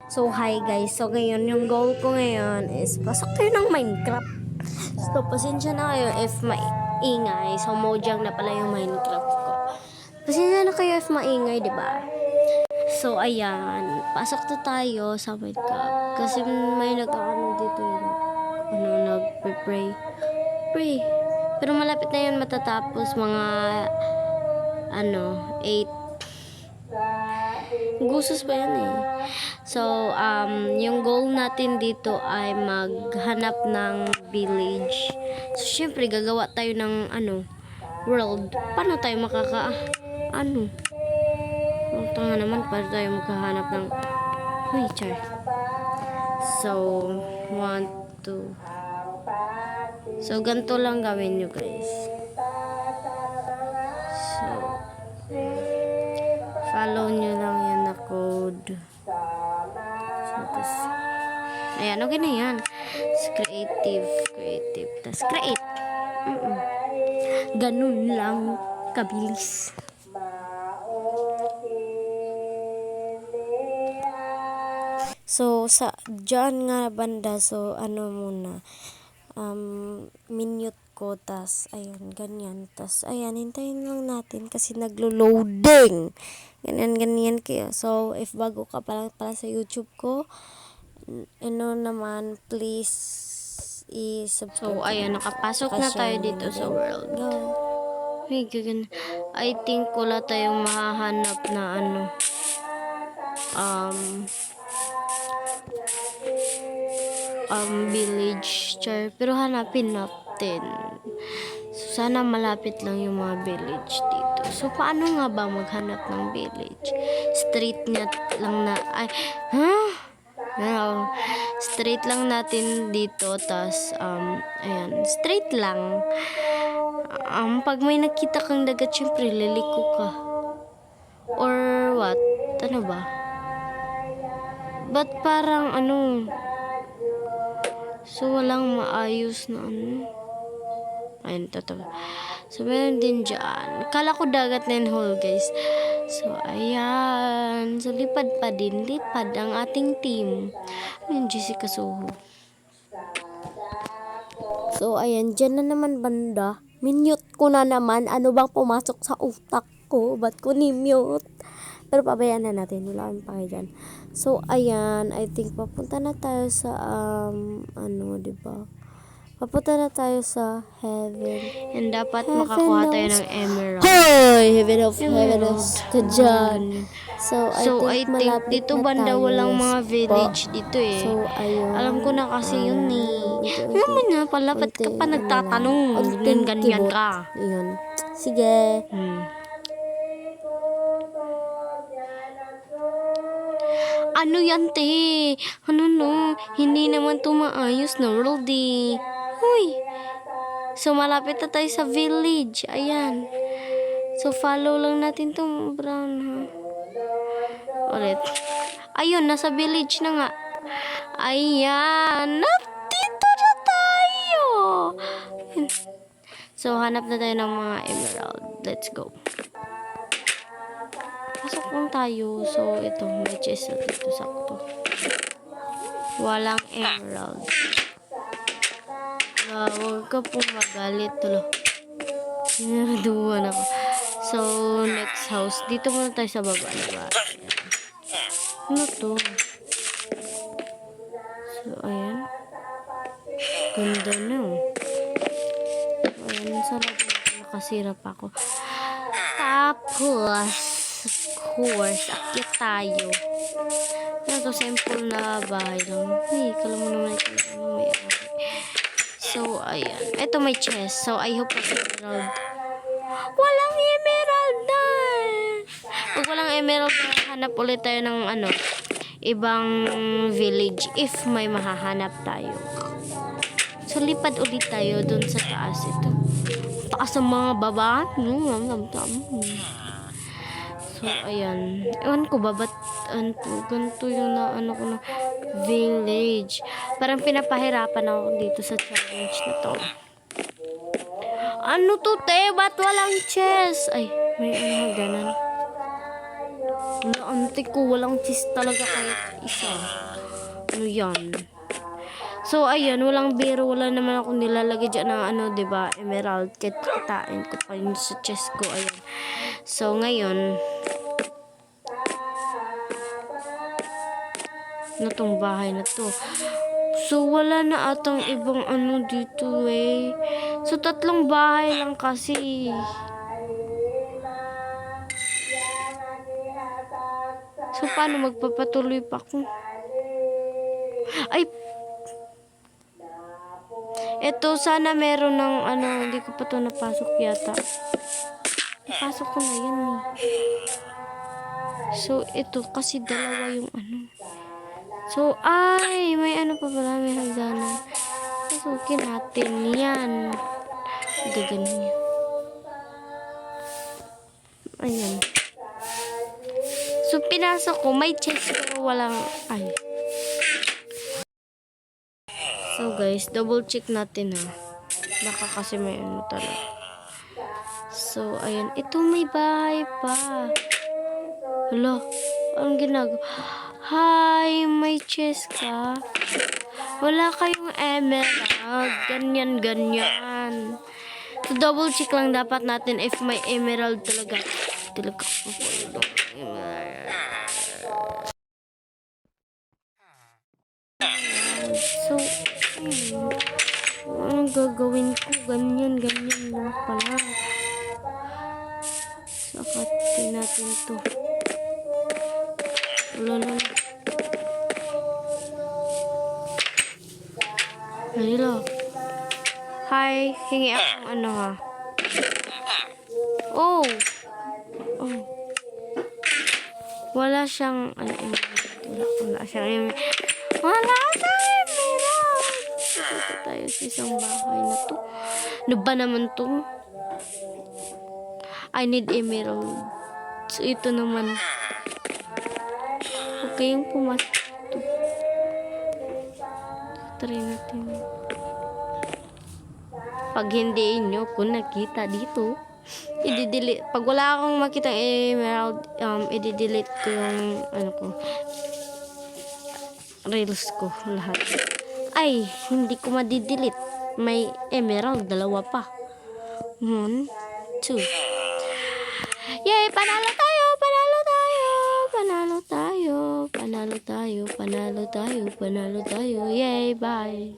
So, hi guys. So, ngayon, yung goal ko ngayon is pasok tayo ng Minecraft. So, pasensya na kayo if maingay. So, Mojang na pala yung Minecraft ko. Pasensya na kayo if maingay, di ba? So, ayan. Pasok na tayo sa Minecraft. Kasi may nag-ano dito yun. Nag-pray. Pray. Pero malapit na yun matatapos. Mga, 8. Gusos pa yan eh. So, yung goal natin dito ay maghanap ng village. So, syempre, gagawa tayo ng, world. Paano tayo tanga naman, paano tayo maghahanap ng, char. So, 1, 2. So, ganito lang gawin nyo, guys. So, follow nyo lang yan na code. So, tas, ayan, okay na yan. Creative. Tas, create. Ganun lang kabilis. So, dyan nga banda, so, muna, minute ko, tas, ayan, ganyan, tas, ayan, hintayin lang natin kasi naglo-loading. Ganyan kaya. So, if bago ka pa lang pala sa YouTube ko, naman, please, i-subscribe. So, ayan, nakapasok na tayo dito sa world. Go. I think wala tayong mahahanap na, village, char. Pero hanapin natin. So, sana malapit lang yung mga village dito. So, paano nga ba maghanap ng village? Street lang na, straight lang natin dito, tas, ayan, straight lang. Pag may nakita kang dagat, syempre, liliko ka. Or what? Ano ba? Ba't parang, so, walang maayos na, ayun, totoo. So, meron din dyan. Kala ko dagat na yung hole, guys. So, ayan. So, lipad ang ating team. Yung Jessica Soho. So, ayan. Dyan na naman banda. Minute ko na naman. Ano bang pumasok sa utak ko? Ba't ko ni-mute? Pero pabayaan na natin. Wala kami pa dyan. So, ayan. I think papunta na tayo sa, diba? Papunta na tayo sa heaven. And dapat makakuha tayo ng emerald. Hoy! Heaven of ka dyan. So, I think dito banda walang mga village dito eh. So, ayun. Alam ko na kasi yun eh. Naman na, palapit ka pa nagtatanong. Ganyan ka. Ayun. Sige. Ano yan, te? Hindi naman tumaayos na world eh. Uy. So, malapit na tayo sa village. Ayan. So, follow lang natin tong brown, ha? Ulit. Ayun, nasa village na nga. Ayan. Dito na tayo. So, hanap na tayo ng mga emerald. Let's go. Pasok lang tayo. So, ito, may chest na dito sakto. Walang emerald. Huwag ka pong magalit. Sinaraduan ako. So, next house. Dito muna tayo sa baba. Diba? Ano to? So, ayan. Ganda na. Ayan, sarap. Nakasira pa ako. Tapos, of course, akyat tayo. Ano to? Simple na bahay lang. Hey, kala mo naman ito. May so, ayan. Ito may chest. So, I hope may emerald. Walang emerald na! Pag walang emerald, hanap ulit tayo ng ibang village if may mahahanap tayo. So, lipad ulit tayo dun sa taas ito. Taas ng mga baba. So, ayan. Ewan ko ba, ba't ganito yung ko na village. Parang pinapahirapan ako dito sa challenge na to. Ano to, te? Ba't walang chest? Ay, may ganun. Wala, ante ko, walang cheese talaga kahit isa. Ano yan? So, ayan, walang biro, wala naman ako nilalagay dyan ng ano, diba, emerald. Kahit kitain ko pa yun sa chest ko, ayan. So, ngayon, na tong bahay na to. So, wala na atang ibang ano dito eh. So, 3 bahay lang kasi. So, paano magpapatuloy pa ako? Ay! Ito, sana meron ng ano, hindi ko pa to napasok yata. Napasok ko na yan eh. So, ito, kasi dalawa yung ano. So, ay, may ano pa pala, may hagdanan. Pasukin natin yan. Gaganin yan. Ayan. So, pinasok ko, may chest pero walang, ay. So, guys, double check natin ha. Baka kasi may ano talaga. So, ayan. Ito may bahay pa. Hala, anong ginagawa? Hi, may chest ka? Wala kayong emerald. Ganyan, ganyan. So, double check lang dapat natin if may emerald talaga. Talaga po po yung emerald. So, anong gagawin ko? Ganyan, ganyan lang pala. Sakatin natin to. Lolo. Hello. Hi, hingi akong ano ha. Oh. Oh. Wala siyang ano, wala siyang wala siyang emerald. Dito tayo sa isang bahay na to. Ano ba naman to? I need emerald. So, ito naman. Okay yung pumasok to. Try natin. Pag hindi nyo ko nakita dito, i-delete. Pag wala akong makita emerald, i-delete ko yung ano ko. Reels ko lahat. Ay, hindi ko ma-delete. May emerald, 2 pa. 1, 2. Yay, panalo tayo, panalo tayo, panalo tayo, panalo tayo, panalo tayo, panalo tayo. Yay, bye.